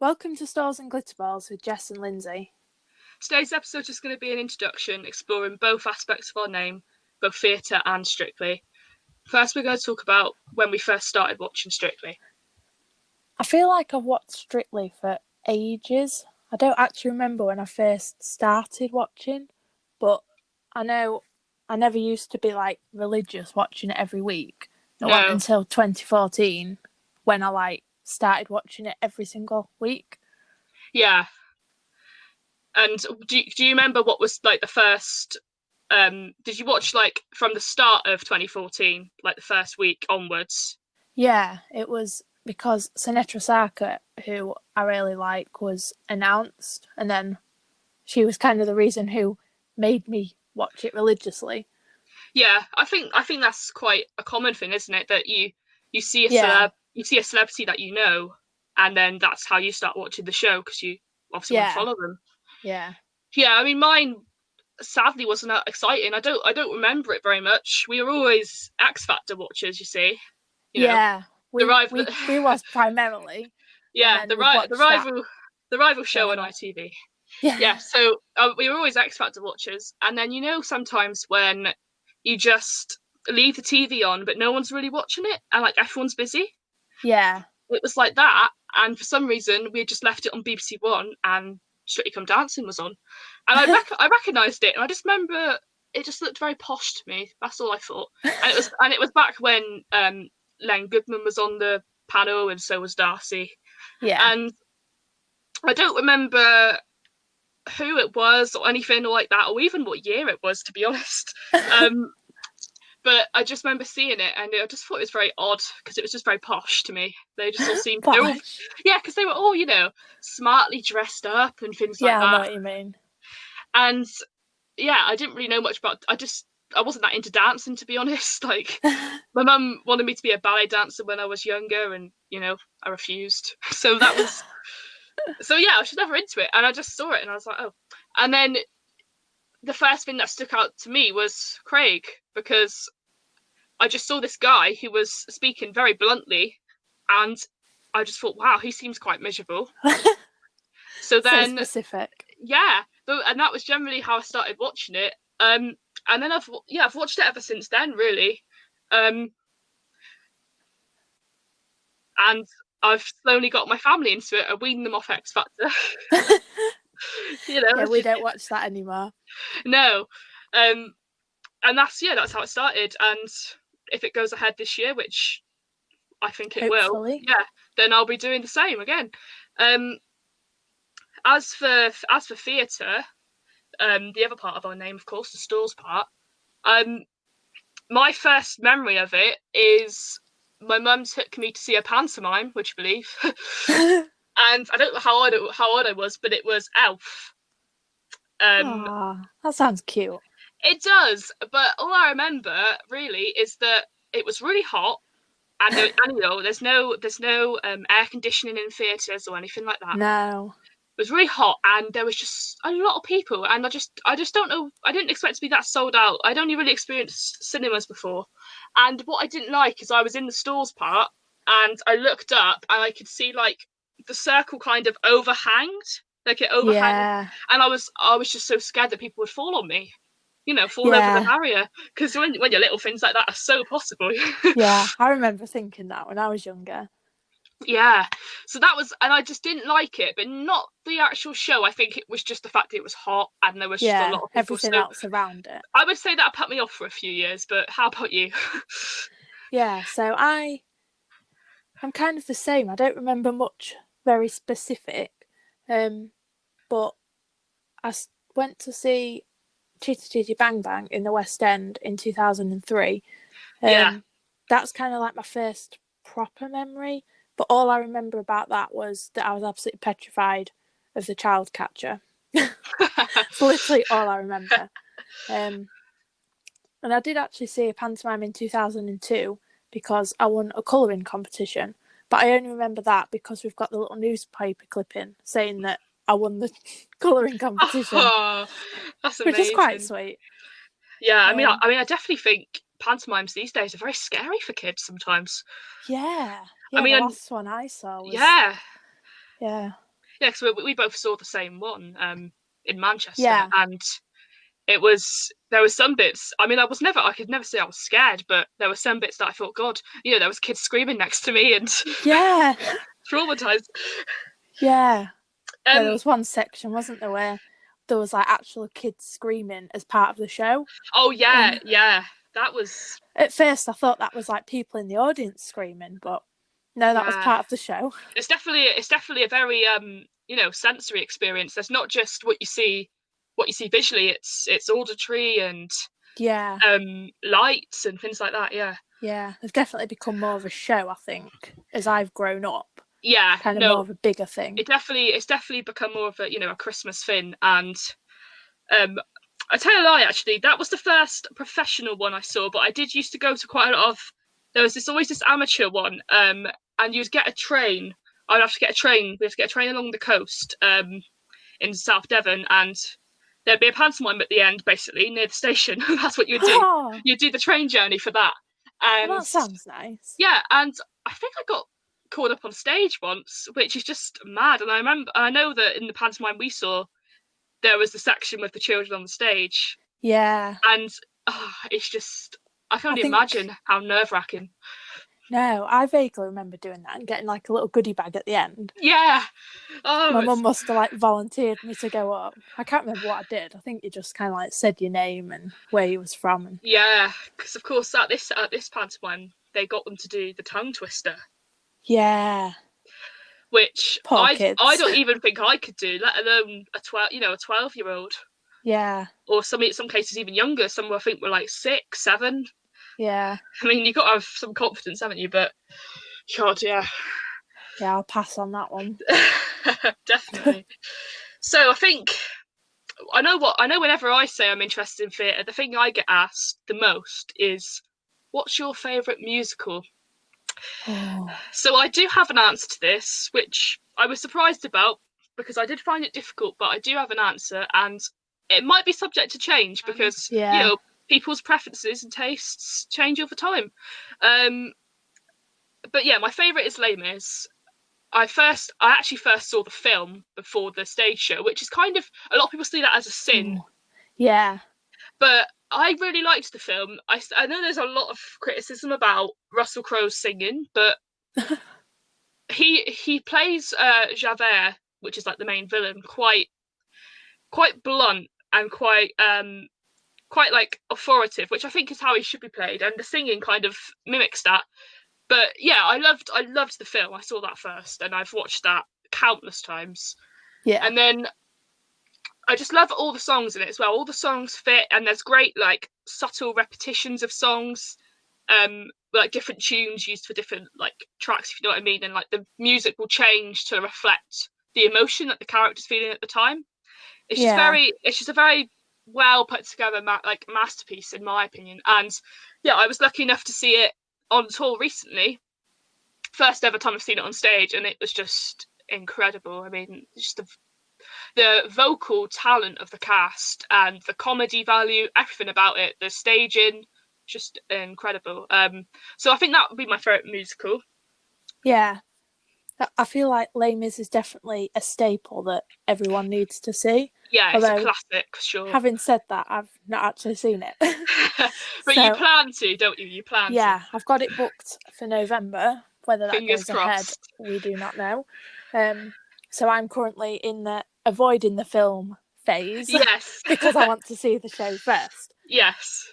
Welcome to Stores and Glitterballs with Jess and Lindsay. Today's episode is going to be an introduction exploring both aspects of our name, both theatre and Strictly. First, we're going to talk about when we first started watching Strictly. I feel like I've watched Strictly for ages. I don't actually remember when I first started watching, but I know I never used to be like religious watching it every week. It wasn't No. until 2014 when I started watching it every single week. Yeah. And do you remember what was like the first? Did you watch like from the start of 2014, like the first week onwards? Yeah, it was because Sinetra Sarkar, who I really like, was announced, and then she was kind of the reason who made me watch it religiously. Yeah, I think that's quite a common thing, isn't it? That you see a Yeah, celebrity that you know, and then that's how you start watching the show because you obviously want to yeah, follow them. yeah, Yeah, I mean, mine sadly wasn't that exciting. I don't remember it very much. We were always X Factor watchers, you see. You know, yeah. the We rival, we we was primarily, and yeah, then we'd the watch that rival show on further. ITV. Yeah, Yeah, so we were always X Factor watchers, and then sometimes when you just leave the TV on, but no one's really watching it, and like everyone's busy. yeah. It was like that, and for some reason we had just left it on BBC One, and Strictly Come Dancing was on, and I recognised it, and I just remember it just looked very posh to me. That's all I thought, and it was back when Len Goodman was on the panel, and so was Darcy, Yeah. and I don't remember who it was or anything like that, or even what year it was, to be honest. Um, but I just remember seeing it, and I just thought it was very odd because it was just very posh to me. They just all seemed they're all Posh. yeah, because they were all smartly dressed up and things like Yeah, I know that. what you mean. And yeah, I didn't really know much about. I wasn't that into dancing, to be honest. Like my mum wanted me to be a ballet dancer when I was younger, and I refused. So yeah, I was just never into it, and I just saw it, and I was like, oh. And then the first thing that stuck out to me was Craig, because I just saw this guy who was speaking very bluntly, and I just thought, wow, he seems quite miserable. So So then, specific. yeah, and that was generally how I started watching it. And then I've watched it ever since then, really. Um, and I've slowly got my family into it. I weaned them off X Factor. Yeah, we don't watch that anymore. No. Um, and that's how it started. And if it goes ahead this year, which I think it will, Hopefully. yeah, then I'll be doing the same again. Um, as for theatre, the other part of our name, of course, the stores part. Um, my first memory of it is my mum took me to see a pantomime, would you believe? And I don't know how old I was, but it was Elf. Um, Aw, that sounds cute. it does, but all I remember really is that it was really hot, and there's no air conditioning in theatres or anything like that. No. It was really hot, and there was just a lot of people, and I just don't know. I didn't expect to be that sold out. I'd only really experienced cinemas before, and what I didn't like is I was in the stores part, and I looked up and I could see like the circle kind of overhanged, like it overhang, Yeah. and I was just so scared that people would fall on me, fall over the Yeah. barrier, because when you're little, things like that are so possible. Yeah. I remember thinking that when I was younger. Yeah. So that was, and I just didn't like it, but not the actual show. I think it was just the fact that it was hot and there was just a Yeah. lot of people. Everything So else around it. I would say that put me off for a few years, but how about you? Yeah. So I'm kind of the same. I don't remember much very specific. But I went to see Chitty Chitty Bang Bang in the West End in 2003. Yeah. That's kind of like my first proper memory. But all I remember about that was that I was absolutely petrified of the child catcher. It's literally all I remember. Um, and I did actually see a pantomime in 2002 because I won a colouring competition. But I only remember that because we've got the little newspaper clipping saying that I won the colouring competition, Oh, that's which is quite amazing. sweet. Yeah, Um, I definitely think pantomimes these days are very scary for kids sometimes. yeah, I yeah. The mean, last one I saw was yeah, yeah. Yeah, because we both saw the same one in Manchester, Yeah. and there was some bits. I mean, I could never say I was scared, but there were some bits that I thought, God, there was kids screaming next to me and Yeah. traumatized. Yeah. Yeah, there Um, was one section, wasn't there, where there was like actual kids screaming as part of the show. oh yeah, And yeah, that was at first I thought that was like people in the audience screaming, but no, that was yeah. part of the show. It's definitely a very sensory experience. There's not just what you see visually. It's auditory and Yeah. lights and things like that. Yeah, Yeah. They've definitely become more of a show, I think, as I've grown up. yeah. Kind of more No, of a bigger thing. it's definitely become more of a Christmas thing. And um, I tell you a lie, actually, that was the first professional one I saw. But I did used to go to quite a lot of. There was always this amateur one, and you'd get a train. I'd have to get a train. We have to get a train along the coast, in South Devon, and there'd be a pantomime at the end, basically near the station. That's what you would do. Oh, You'd do the train journey for that, well, and that sounds nice. yeah, and I think I got called up on stage once, which is just mad. And I know that in the pantomime we saw, there was the section with the children on the stage, Yeah. and it's just I can I only think, imagine how nerve wracking. no, I vaguely remember doing that and getting like a little goodie bag at the end. Yeah. Oh, My mum must have like volunteered me to go up. I can't remember what I did. I think you just kind of like said your name and where you was from. And yeah, because of course at this pantomime they got them to do the tongue twister, yeah, which poor I kids. don't even think I could do, let alone a 12-year-old, Yeah, or some cases even younger. Some I think were like 6, 7. yeah, I mean, you got to have some confidence, haven't you? But God, yeah, yeah. I'll pass on that one. definitely. So I think I know. Whenever I say I'm interested in theatre, the thing I get asked the most is, "What's your favourite musical?" Oh, So I do have an answer to this, which I was surprised about because I did find it difficult, but I do have an answer, and it might be subject to change because yeah. people's preferences and tastes change over time. Um, but yeah, my favourite is Les Mis. I actually first saw the film before the stage show, which is kind of a lot of people see that as a sin, Oh, yeah. but I really liked the film. I know there's a lot of criticism about Russell Crowe's singing, but he plays Javert, which is like the main villain, quite blunt and quite like authoritative, which I think is how he should be played, and the singing kind of mimics that. But yeah, I loved the film. I saw that first, and I've watched that countless times. Yeah. And then I just love all the songs in it as well. All the songs fit, and there's great like subtle repetitions of songs, like different tunes used for different like tracks, if you know what I mean. And like the music will change to reflect the emotion that the character's feeling at the time. Yeah. It's just a very well put together like masterpiece in my opinion. And yeah, I was lucky enough to see it on tour recently. First ever time I've seen it on stage, and it was just incredible. I mean, just the vocal talent of the cast and the comedy value, everything about it, the staging, just incredible. So I think that would be my favorite musical. Yeah. I feel like Les Mis is definitely a staple that everyone needs to see. Yeah, it's a Although, classic for sure. having said that, I've not actually seen it. But you So, plan to, don't you? You plan to. yeah, I've got it booked for November. Whether that Fingers goes ahead, crossed. we do not know. So I'm currently in the avoiding the film phase Yes. because I want to see the show first. Yes.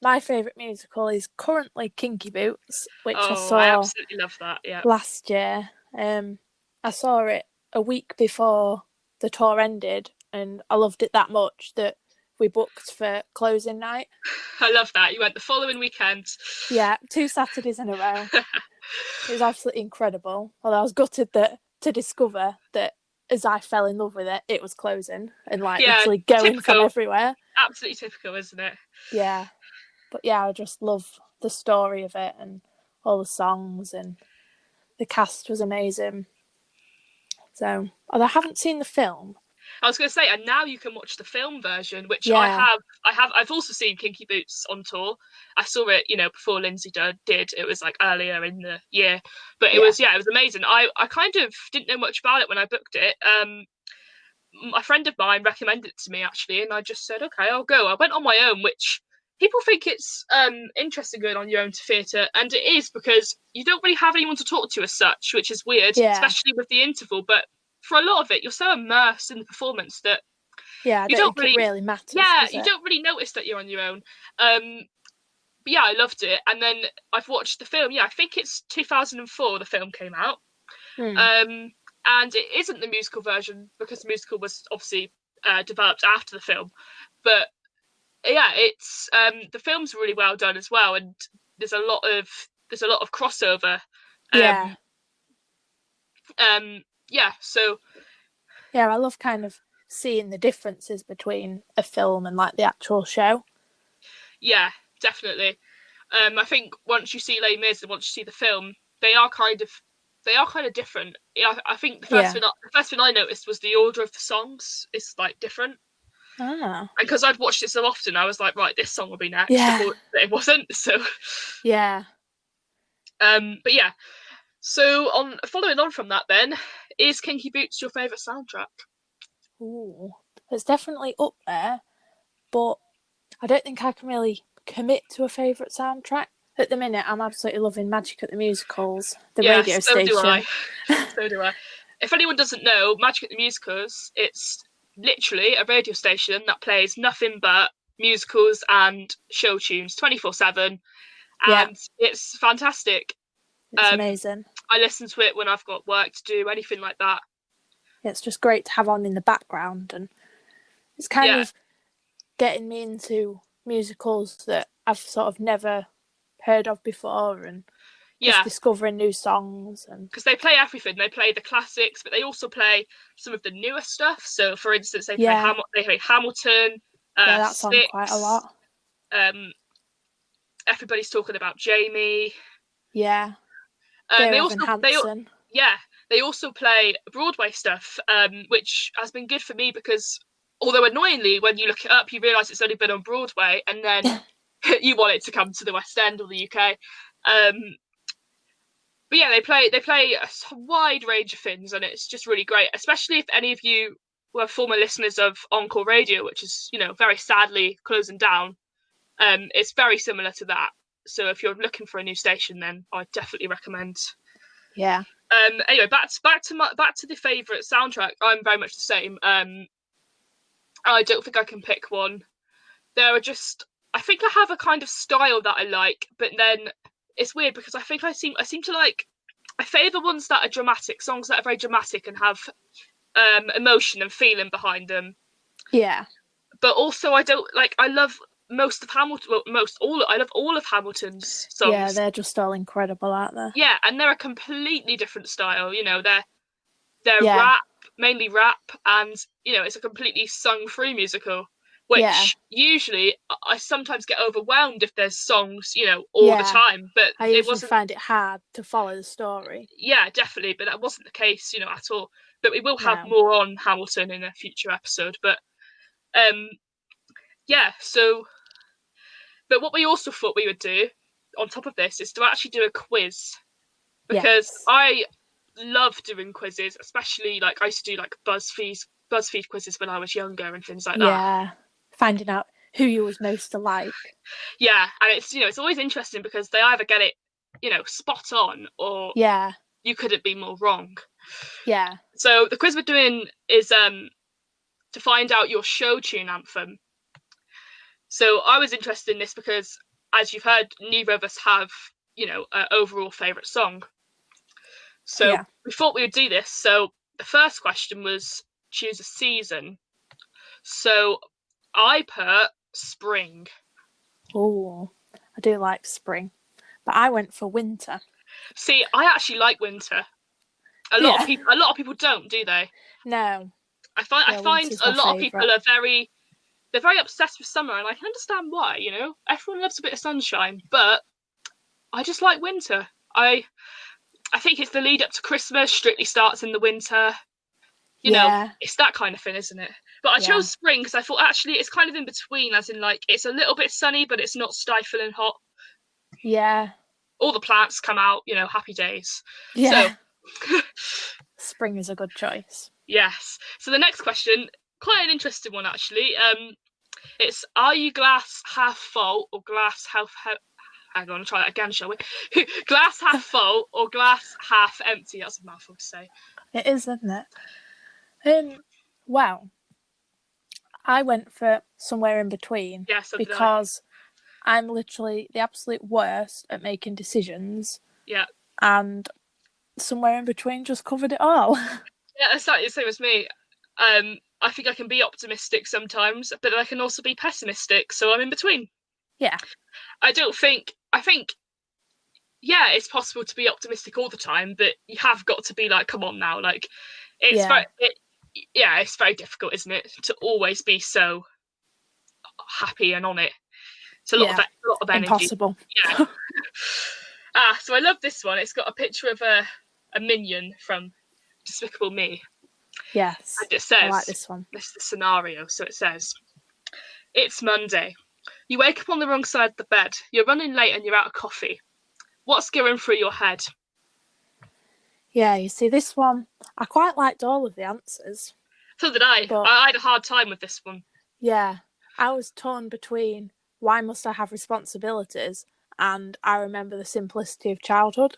My favourite musical is currently Kinky Boots, which I Oh, I saw absolutely love that. Yeah. last year. I saw it a week before the tour ended, and I loved it that much that we booked for closing night. I love that. You went the following weekend. Yeah, 2 Saturdays in a row. It was absolutely incredible. Although I was gutted that to discover that as I fell in love with it, it was closing and like Yeah, literally going from typical. everywhere. Absolutely typical, isn't it? Yeah, but yeah, I just love the story of it and all the songs, and the cast was amazing. So, although I haven't seen the film, I was going to say, and now you can watch the film version, which I Yeah, have. I've also seen Kinky Boots on tour. I saw it, before Lindsay did. It was like earlier in the year, but yeah, it was amazing. I kind of didn't know much about it when I booked it. A friend of mine recommended it to me actually, and I just said, okay, I'll go. I went on my own, which people think it's interesting going on your own to theatre, and it is because you don't really have anyone to talk to as such, which is weird, yeah, especially with the interval. But for a lot of it, you're so immersed in the performance that yeah. I you don't don't think it really, really matters, yeah, does you it? don't really notice that you're on your own. But yeah, I loved it. And then I've watched the film. Yeah, I think it's 2004 the film came out. Hmm. Um, and it isn't the musical version because the musical was obviously developed after the film. But yeah, it's the film's really well done as well, and there's a lot of crossover. Yeah, Um, yeah, so yeah. I love kind of seeing the differences between a film and like the actual show. yeah, definitely. I think once you see Les Mis and once you see the film, they are kind of different. Yeah, I think Yeah. the first thing I noticed was the order of the songs is like different. Ah. And because I'd watched it so often, I was like, right, this song will be next. I Yeah. thought it wasn't. So, Yeah. but yeah. So on following on from that, then is Kinky Boots your favourite soundtrack? Ooh. It's definitely up there, but I don't think I can really commit to a favourite soundtrack. At the minute, I'm absolutely loving Magic at the Musicals, the Yeah, radio so do I. station. So do I. If anyone doesn't know, Magic at the Musicals, it's literally a radio station that plays nothing but musicals and show tunes 24/7, Yeah, and it's fantastic. it's Um, amazing. I listen to it when I've got work to do, anything like that. It's just great to have on in the background, and it's kind Yeah, of getting me into musicals that I've sort of never heard of before, and just yeah, discovering new songs. And because they play everything. They play the classics, but they also play some of the newer stuff. So, for instance, yeah, They play Hamilton, yeah, that's on quite a Six. lot. Um, Everybody's talking about Jamie. Yeah, They Dear Evan also Hansen. yeah, they also play Broadway stuff, which has been good for me because although annoyingly, when you look it up, you realise it's only been on Broadway, and then you want it to come to the West End or the UK. Um, but yeah, they play a wide range of things, and it's just really great. Especially if any of you were former listeners of Encore Radio, which is very sadly closing down. It's very similar to that. So if you're looking for a new station, then I definitely recommend. Yeah, Anyway, back to the favourite soundtrack. I'm very much the same. I don't think I can pick one. There are just I think I have a kind of style that I like, but then it's weird because I seem to like I favour ones that are dramatic, songs that are very dramatic and have emotion and feeling behind them. yeah, But also I don't like I love most of Hamilton well, most all I love all of Hamilton's yeah. songs. They're just all incredible, aren't they? Yeah, and they're a completely different style. They're Yeah, rap, mainly rap, and it's a completely sung through musical, yeah, which usually I sometimes get overwhelmed if there's songs, all the yeah. time. But I it usually wasn't, find it hard to follow the story. yeah, definitely, but that wasn't the case, at all. But we will have No. more on Hamilton in a future episode. But um, yeah, but what we also thought we would do on top of this is to actually do a quiz because Yes. I love doing quizzes, especially like I used to do like BuzzFeed quizzes when I was younger and things like that. Yeah. Finding out who you was most alike. Yeah, and it's always interesting because they either get it, spot on or Yeah. you couldn't be more wrong. Yeah. So the quiz we're doing is to find out your show tune anthem. So I was interested in this because as you've heard, neither of us have, an overall favourite song. So Yeah. we thought we would do this. So the first question was choose a season. So I put spring. Oh, I do like spring, but I went for winter. See, I actually like winter. Yeah. A lot of people don't, do they? No. I Yeah, find winter's a my lot of people favourite. are they're very obsessed with summer, and I can understand why. Everyone loves a bit of sunshine, but I just like winter. I think it's the lead up to Christmas. Strictly starts in the winter. You know, Yeah. it's that kind of thing, isn't it? But I Yeah. chose spring because I thought actually it's kind of in between, as in like it's a little bit sunny, but it's not stifling hot. Yeah. All the plants come out, you know, happy days. So, Yeah. Spring is a good choice. yes. So the next question, quite an interesting one actually. It's are you glass half full or glass half. Hang on, try that again, shall we? Glass half full or glass half empty? That's a mouthful to say. It is, isn't it? Well, I went for somewhere in between Yeah, so did I. because I'm literally the absolute worst at making decisions, Yeah. and somewhere in between just covered it all. Yeah, it's like the same as me. I think I can be optimistic sometimes, but I can also be pessimistic, so I'm in between. Yeah. I think, yeah, it's possible to be optimistic all the time, but you have got to be like, come on now, like, Yeah. yeah, it's very difficult, isn't it, to always be so happy and on it. It's Yeah. a lot of energy. Impossible. Yeah. So I love this one. It's got a picture of a minion from Despicable Me, Yes. and it I like says, this one. this is the scenario. So it says, it's Monday. You wake up on the wrong side of the bed. You're running late and you're out of coffee. What's going through your head? Yeah, you see, this one, I quite liked all of the answers, So did I. but I had a hard time with this one. yeah, I was torn between why must I have responsibilities and I remember the simplicity of childhood.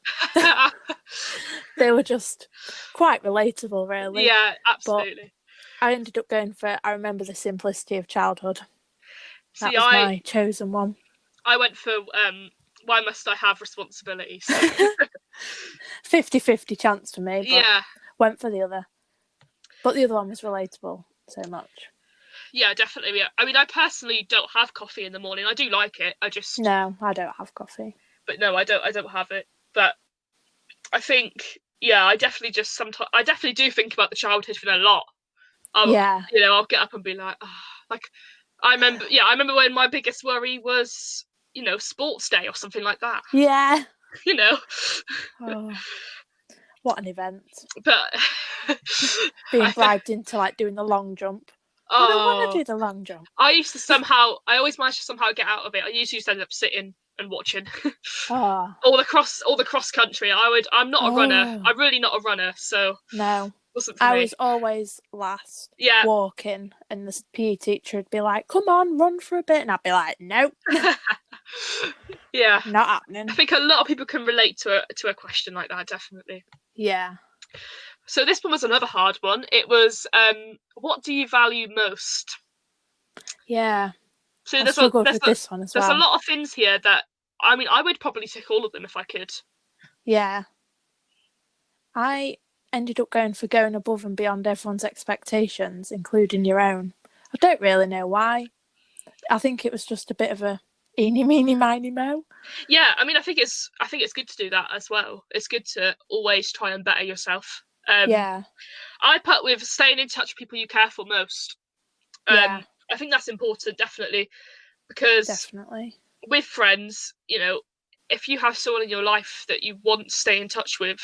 They were just quite relatable, really. Yeah, But absolutely. I ended up going for I remember the simplicity of childhood. That See, was my chosen one. I went for why must I have responsibilities? 50-50 chance for me, but Yeah, went for the other. But the other one was relatable so much. yeah, definitely. Yeah. I mean, I personally don't have coffee in the morning. I do like it. No, I don't have coffee. But no, I don't. I don't have it. But I think, yeah, I definitely just sometimes, I definitely do think about the childhood thing a lot. I'll, Yeah. you know, I'll get up and be like, oh, like, I remember when my biggest worry was, you know, sports day or something like that. Yeah. You know, Oh, what an event. but Being I think, bribed into like doing the long jump. I don't want to oh, do the long jump. I always managed to somehow get out of it. I usually just ended up sitting and watching. Oh. All the cross country. I'm not a runner. Oh. I'm really not a runner, so it No. wasn't for I me. was always last Yeah. walking, and the PE teacher would be like, come on, run for a bit. And I'd be like, nope, Yeah. not I happening. think a lot of people can relate to a question like that, definitely. Yeah. So this one was another hard one. It was what do you value most? Yeah. So I struggled with this one as there's a well. lot of things here that I mean I would probably tick all of them if I could. Yeah. I ended up going above and beyond everyone's expectations, including your own. I don't really know why. I think it was just a bit of a eeny, meeny, miny, mo. Yeah, I mean I think it's good to do that as well. It's good to always try and better yourself. Yeah. I put with staying in touch with people you care for most. Yeah. I think that's important, definitely, because Definitely. with friends, you know, if you have someone in your life that you want to stay in touch with,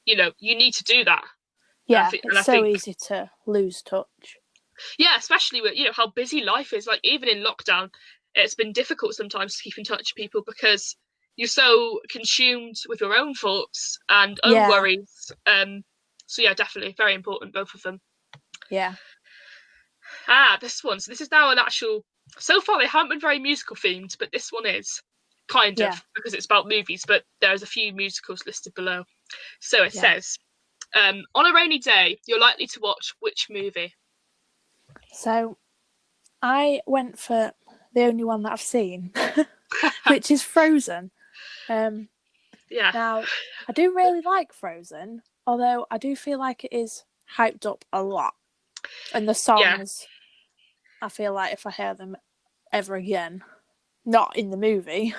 you know, you need to do that. Yeah. And It's I so think, easy to lose touch. yeah, especially with, you know, how busy life is. Like, even in lockdown, it's been difficult sometimes to keep in touch with people because you're so consumed with your own thoughts and own Yeah. worries. So, yeah, definitely very important, both of them. Yeah. This one. So, this is now an actual. So far, they haven't been very musical themed, but this one is kind of Yeah. because it's about movies, but there's a few musicals listed below. So it Yeah. says, on a rainy day, you're likely to watch which movie? So I went for the only one that I've seen, which is Frozen. Yeah, Now, I do really like Frozen, although I do feel like it is hyped up a lot. And the yeah. songs, I feel like if I hear them ever again, not in the movie,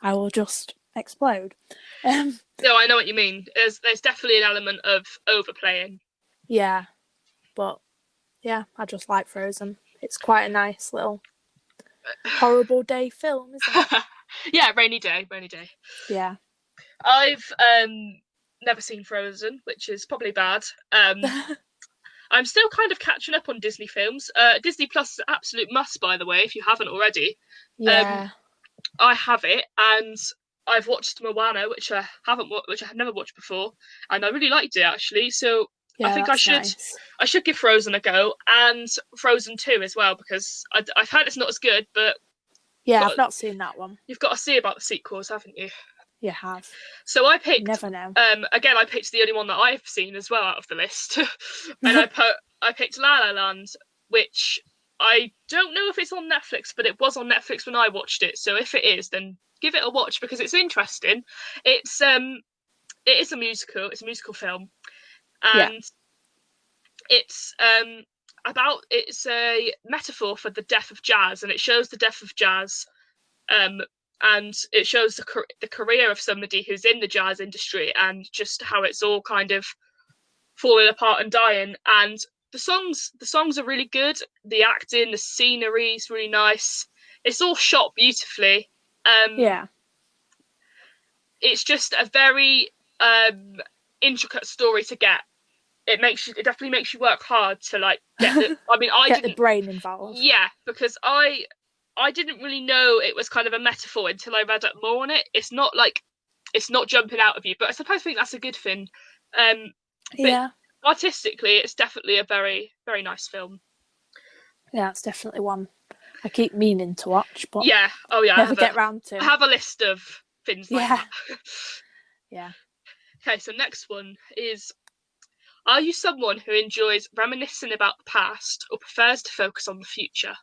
I will just explode. No, I know what you mean. There's definitely an element of overplaying. Yeah, but yeah, I just like Frozen. It's quite a nice little horrible day film, isn't it? Yeah, rainy day, rainy day. Yeah. I've never seen Frozen, which is probably bad. I'm still kind of catching up on Disney films. Disney Plus is an absolute must, by the way, if you haven't already. Um, Yeah. I have it, and I've watched Moana, which I have never watched before, and I really liked it actually. So I Yeah, think that's nice. I should give Frozen a go, and Frozen 2 as well, because I've heard it's not as good, but you've Yeah, got I've not seen that one. you've got to see about the sequels, haven't you? You have. So I You picked never know. again. I picked the only one that I've seen as well out of the list, and I picked La La Land, which I don't know if it's on Netflix, but it was on Netflix when I watched it. So if it is, then give it a watch because it's interesting. It's it is a musical. It's a musical film, Yeah. and it's it's a metaphor for the death of jazz, and it shows the death of jazz, um, and it shows the career of somebody who's in the jazz industry and just how it's all kind of falling apart and dying. And the songs are really good. The acting, the scenery is really nice. It's all shot beautifully. Um, Yeah. it's just a very intricate story to get. It definitely makes you work hard to like get the. I mean, I Get the didn't. brain involved. Yeah, because I didn't really know it was kind of a metaphor until I read up more on it. It's not jumping out of you, but I suppose I think that's a good thing. Um, but Yeah. artistically, it's definitely a very very nice film. Yeah, it's definitely one I keep meaning to watch, but Yeah. Oh yeah. never get round I to. have a list of things like Yeah. that. Yeah. Okay, so next one is: are you someone who enjoys reminiscing about the past or prefers to focus on the future?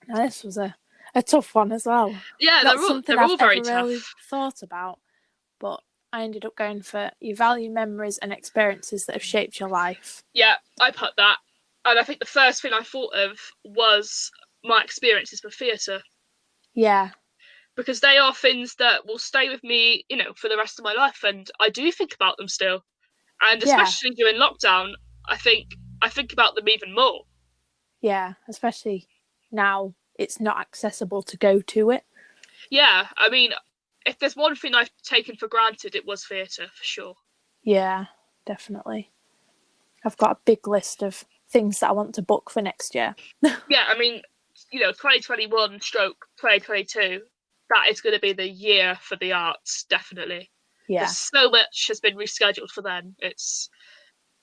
Now, this was a tough one as well. Yeah, Not something they're I've all very ever really tough. thought about, but I ended up going for you value memories and experiences that have shaped your life. Yeah, I put that. And I think the first thing I thought of was my experiences with theatre, Yeah. because they are things that will stay with me, for the rest of my life. And I do think about them still. And Yeah. especially during lockdown, I think I think about them even more. Yeah. Especially now it's not accessible to go to it. Yeah, I mean, if there's one thing I've taken for granted, it was theatre for sure. Yeah, definitely. I've got a big list of things that I want to book for next year. Yeah, I mean, 2021 stroke 2022, that is going to be the year for the arts, definitely. Because Yeah. so much has been rescheduled for then. It's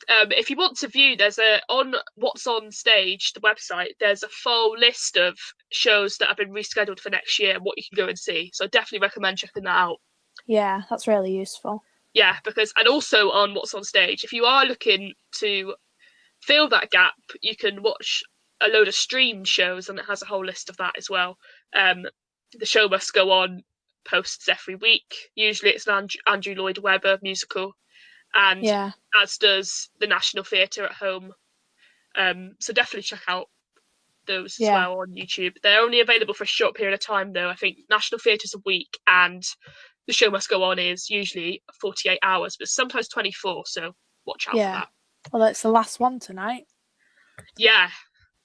if you want to view, there's a on What's on Stage, the website. There's a full list of shows that have been rescheduled for next year and what you can go and see. So I definitely recommend checking that out. Yeah, that's really useful. Yeah, and also on What's on Stage, if you are looking to fill that gap, you can watch a load of streamed shows, and it has a whole list of that as well. The Show Must Go On posts every week. Usually it's an Andrew Lloyd Webber musical, and Yeah. as does the National Theatre at Home. So definitely check out those as Yeah. well on YouTube. They're only available for a short period of time, though. I think National Theatre's a week, and The Show Must Go On is usually 48 hours, but sometimes 24. So watch out for Yeah. that. Well, it's the last one tonight. Yeah,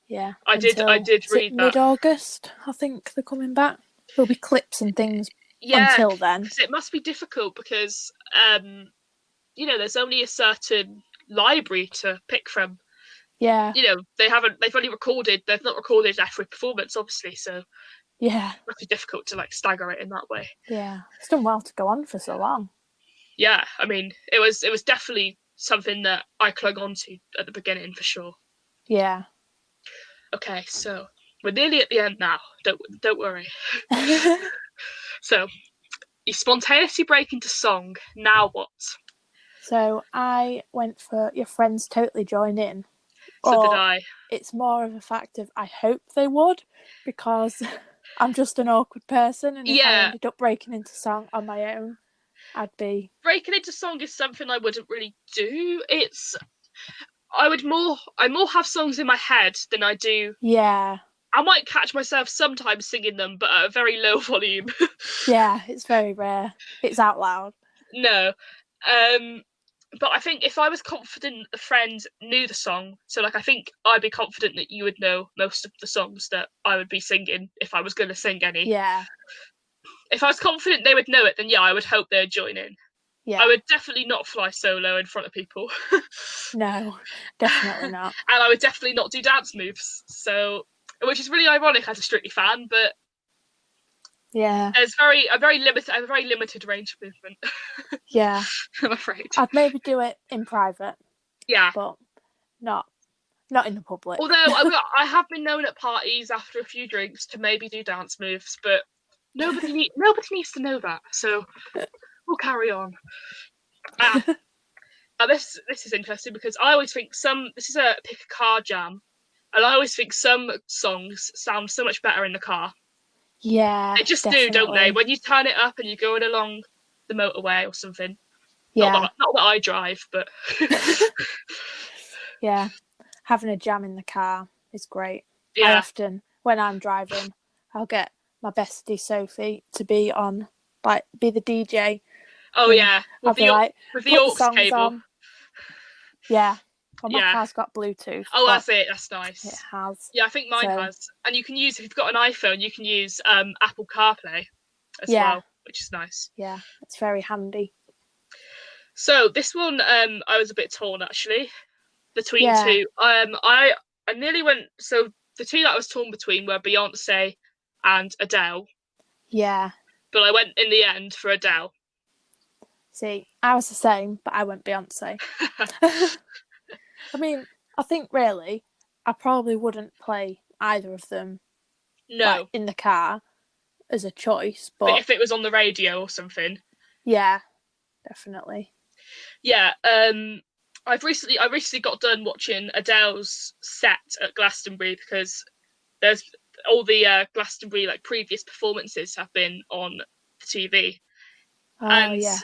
Yeah. I Until, did is it read that. mid-August? I think they're coming back. There'll be clips and things Yeah, until then. because it must be difficult because there's only a certain library to pick from. Yeah. They've not recorded every performance, obviously, so it Yeah. must be difficult to like stagger it in that way. Yeah. It's done well to go on for so long. Yeah, I mean, it was definitely something that I clung on to at the beginning for sure. Yeah. Okay, so we're nearly at the end now. Don't worry. So you spontaneously break into song. Now what? So I went for Your Friends Totally Join In. So did Or I. it's more of a fact of I hope they would, because I'm just an awkward person, and if I Yeah, ended up breaking into song on my own, I'd be breaking into song is something I wouldn't really do. I more have songs in my head than I do. yeah. I might catch myself sometimes singing them, but at a very low volume. Yeah, it's very rare. It's out loud. No. Um, but I think if I was confident a friend knew the song, so like I think I'd be confident that you would know most of the songs that I would be singing if I was going to sing any. Yeah. If I was confident they would know it, then yeah, I would hope they'd join in. I Yeah. would definitely not fly solo in front of people. No, definitely not. And I would definitely not do dance moves. So, which is really ironic as a Strictly fan, but Yeah. there's a very limited range of movement. Yeah. I'm afraid. I'd maybe do it in private, Yeah. but not not in the public. Although I have been known at parties after a few drinks to maybe do dance moves, but nobody needs to know that. So we'll carry on. Ah, this is interesting because I always think this is a pick a car jam, and I always think some songs sound so much better in the car. Yeah, They just do, don't they? definitely. When you turn it up and you're going along the motorway or something. Yeah. Not that I drive, but Yeah. Having a jam in the car is great. I yeah. often, when I'm driving, I'll get my bestie Sophie to be on, like, be the DJ, Oh and yeah, I'll be like, with the put the aux songs cable. on. Yeah. Well, my Yeah. car's got Bluetooth, Oh, but that's it. That's it nice. has. Yeah, I think mine So, has. And you can use if you've got an iPhone, you can use Apple CarPlay as yeah. well, which is nice. Yeah. It's very handy. So this one, I was a bit torn actually between Yeah. two. I nearly went. So the two that I was torn between were Beyonce and Adele, Yeah. but I went in the end for Adele. See, I was the same, but I went Beyonce. I mean, I think really, I probably wouldn't play either of them like No, in the car as a choice, but but if it was on the radio or something, yeah, definitely. yeah. I recently got done watching Adele's set at Glastonbury because there's all the Glastonbury like previous performances have been on TV, Oh and yeah,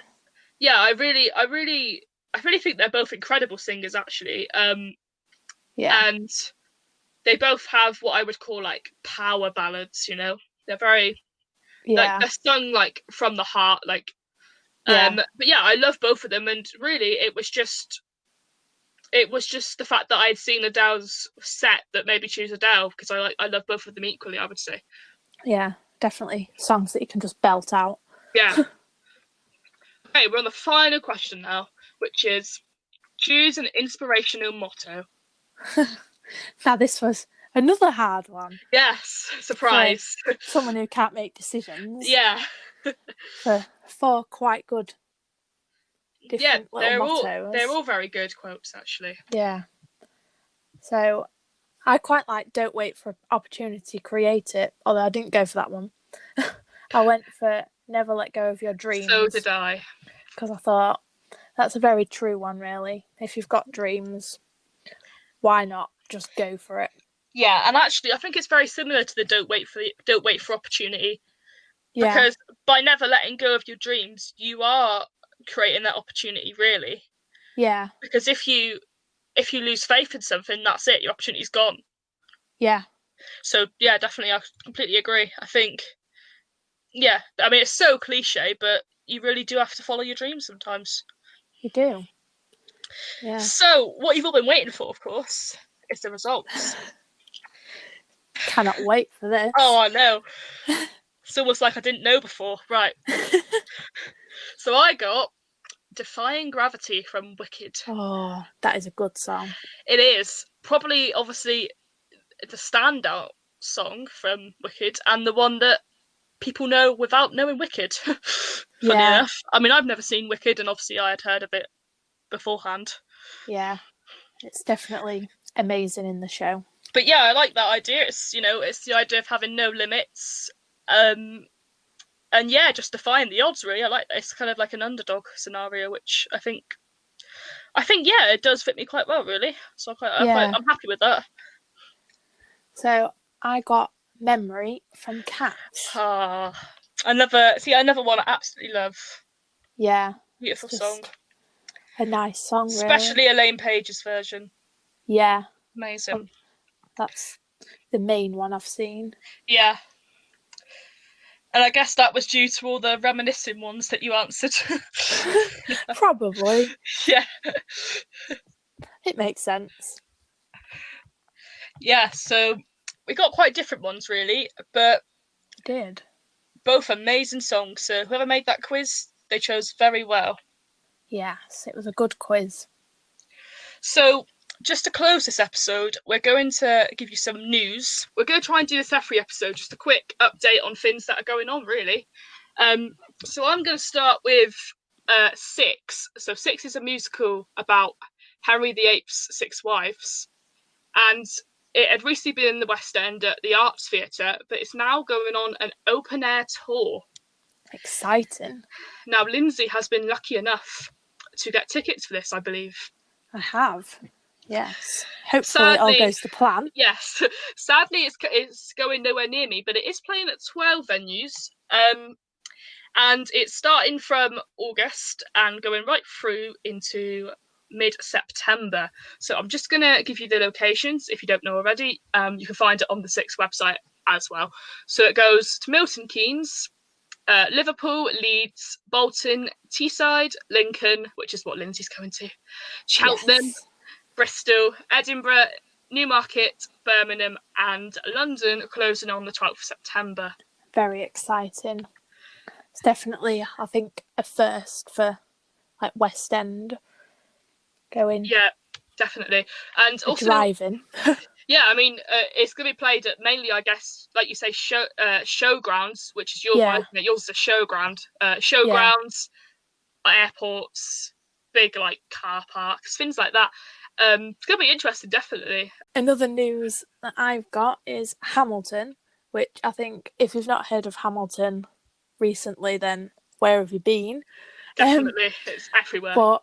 yeah, I really think they're both incredible singers actually. yeah, And they both have what I would call like power ballads. You know, they're very like yeah, they're sung like from the heart, like. yeah, But yeah, I love both of them, and really, it was just the fact that I'd seen Adele's set that made me choose Adele because I love both of them equally. I would say. yeah. Definitely songs that you can just belt out. Yeah. Okay, we're on the final question now, which is choose an inspirational motto. Now this was another hard one Yes, for surprise. someone who can't make decisions. Yeah, For four quite good yeah, different little they're mottos. all very good quotes actually. Yeah. So I quite like "Don't wait for opportunity, create it." Although I didn't go for that one. I went for "Never let go of your So did dreams" I. because I thought that's a very true one. Really, if you've got dreams, why not just go for it? Yeah, and actually, I think it's very similar to the don't wait for opportunity Yeah, because by never letting go of your dreams, you are creating that opportunity really. yeah, Because if you lose faith in something, that's it. Your opportunity's gone. yeah. So yeah, definitely, I completely agree. I think yeah, I mean it's so cliche, but you really do have to follow your dreams sometimes. You do. Yeah. So what you've all been waiting for, of course, is the results. Cannot wait for Oh, this. I know. It's almost like I didn't know before. Right. So I got Defying Gravity from Wicked. Oh, that is a good song. It is probably, obviously, the standout song from Wicked and the one that people know without knowing Wicked. Funny Yeah, enough. I mean, I've never seen Wicked, and obviously I had heard of it beforehand. yeah. It's definitely amazing in the show. But yeah, I like that idea. It's the idea of having no limits. Um, and yeah, just defying the odds. Really, I like it's kind of like an underdog scenario, which I think yeah, it does fit me quite well, really. So Yeah. I'm happy with that. So I got "Memory" from Cats. Ah, another one I absolutely love. Yeah, it's Beautiful song, just a nice song, really. especially Elaine Page's version. Yeah, Amazing. that's the main one I've seen. Yeah, and I guess that was due to all the reminiscing ones that you answered. Probably. Yeah, It makes sense. yeah. So we got quite different ones, really, but I did. both amazing songs. So whoever made that quiz, they chose very well. Yes, it was a good quiz. So, just to close this episode, we're going to give you some news. We're going to try and do this every episode, just a quick update on things that are going on, really. So, I'm going to start with Six. So, Six is a musical about Henry VIII's six wives. And it had recently been in the West End at the Arts Theatre, but it's now going on an open air tour. Exciting. Now, Lindsay has been lucky enough to get tickets for this, I believe. I have. Yes. Hopefully it all goes to plan. Yes. Sadly, it's going nowhere near me, but it is playing at 12 venues. And it's starting from August and going right through into mid-September. So I'm just going to give you the locations if you don't know already. You can find it on the Six website as well. So it goes to Milton Keynes, Liverpool, Leeds, Bolton, Teesside, Lincoln, which is what Lindsay's going to, Cheltenham, Yes. Bristol, Edinburgh, Newmarket, Birmingham, and London, closing on the 12th of September. Very exciting. It's definitely, I think, a first for like West End going. Yeah, definitely. And also driving. Yeah, I mean, it's going to be played at mainly, I guess, like you say, showgrounds, which is your one, isn't it? Yours is a showground. Showgrounds, airports, big like car parks, things like that. It's going to be interesting, definitely. Another news that I've got is Hamilton, which I think if you've not heard of Hamilton recently, then where have you been? Definitely, it's everywhere. But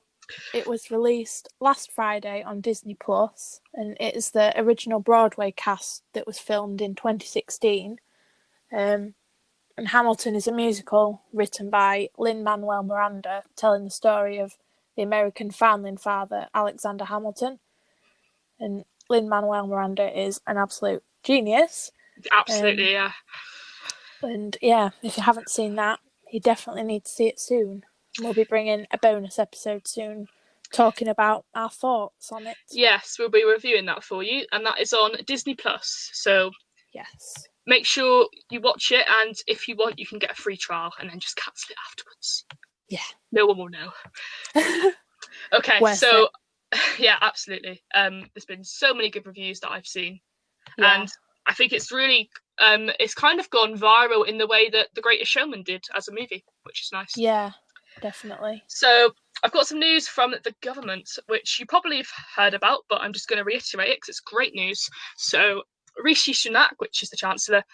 it was released last Friday on Disney Plus, and it is the original Broadway cast that was filmed in 2016. And Hamilton is a musical written by Lin-Manuel Miranda, telling the story of the American founding father, Alexander Hamilton. And Lin-Manuel Miranda is an absolute genius. Absolutely, yeah. And yeah, if you haven't seen that, you definitely need to see it soon. We'll be bringing a bonus episode soon talking about our thoughts on it. Yes, we'll be reviewing that for you, and that is on Disney Plus. So yes, make sure you watch it, and if you want, you can get a free trial and then just cancel it afterwards. Yeah. No one will know. Okay, so yeah, absolutely. There's been so many good reviews that I've seen. Yeah. And I think it's really it's kind of gone viral in the way that The Greatest Showman did as a movie, which is nice. Yeah, definitely. So I've got some news from the government, which you probably have heard about, but I'm just going to reiterate it because it's great news. So Rishi Sunak, which is the Chancellor,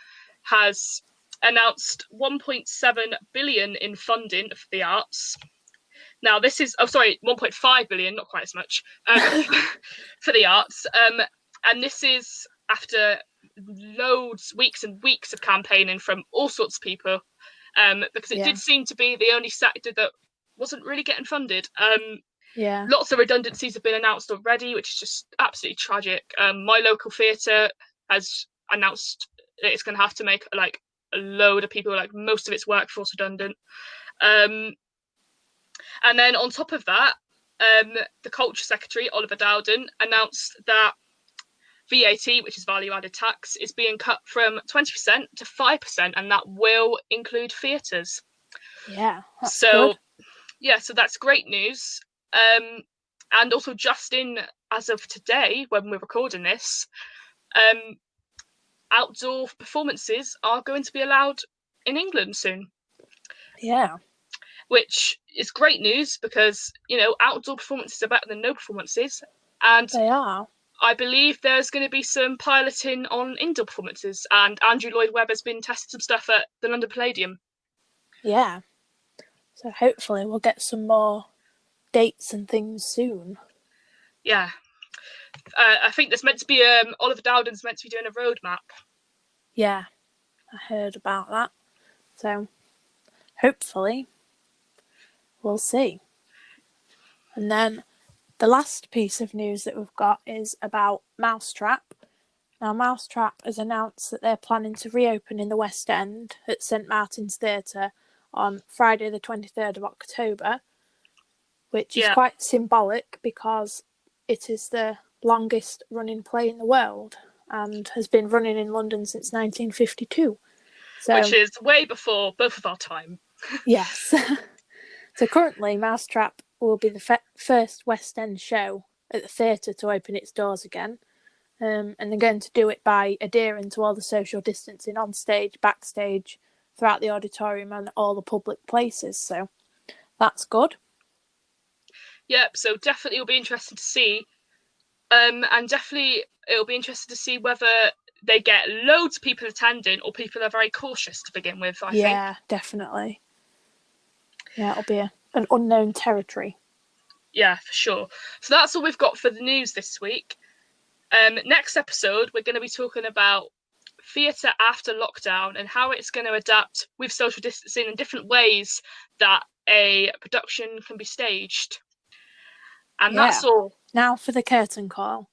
has announced 1.7 billion in funding for the arts. Now this is 1.5 billion, not quite as much, for the arts. And this is after weeks and weeks of campaigning from all sorts of people, because it did seem to be the only sector that wasn't really getting funded. Lots of redundancies have been announced already, which is just absolutely tragic. My local theatre has announced that it's going to have to make like a load of people, like most of its workforce, redundant. And then on top of that, the Culture Secretary, Oliver Dowden, announced that VAT, which is value added tax, is being cut from 20% to 5%, and that will include theatres. Yeah, that's good. Yeah, so that's great news. And also, just in as of today, when we're recording this, outdoor performances are going to be allowed in England soon. Yeah. Which is great news because, you know, outdoor performances are better than no performances. And they are. I believe there's going to be some piloting on indoor performances, and Andrew Lloyd Webber has been testing some stuff at the London Palladium. Yeah. So hopefully we'll get some more dates and things soon. Yeah. I think there's meant to be, Oliver Dowden's meant to be doing a roadmap. Yeah, I heard about that. So hopefully we'll see. And then the last piece of news that we've got is about Mousetrap. Now, Mousetrap has announced that they're planning to reopen in the West End at St Martin's Theatre on Friday the 23rd of October, which is quite symbolic because it is the longest running play in the world and has been running in London since 1952. Which is way before both of our time. Yes. So currently, Mousetrap will be the first West End show at the theatre to open its doors again. And they're going to do it by adhering to all the social distancing on stage, backstage, throughout the auditorium and all the public places. So that's good. Yep, so definitely it'll be interesting to see. And definitely it'll be interesting to see whether they get loads of people attending or people are very cautious to begin with, I think. Yeah, definitely. Yeah, it'll be an unknown territory. Yeah, for sure. So that's all we've got for the news this week. Next episode, we're going to be talking about theatre after lockdown and how it's going to adapt with social distancing and different ways that a production can be staged. And Yeah. that's all. Now for the curtain call.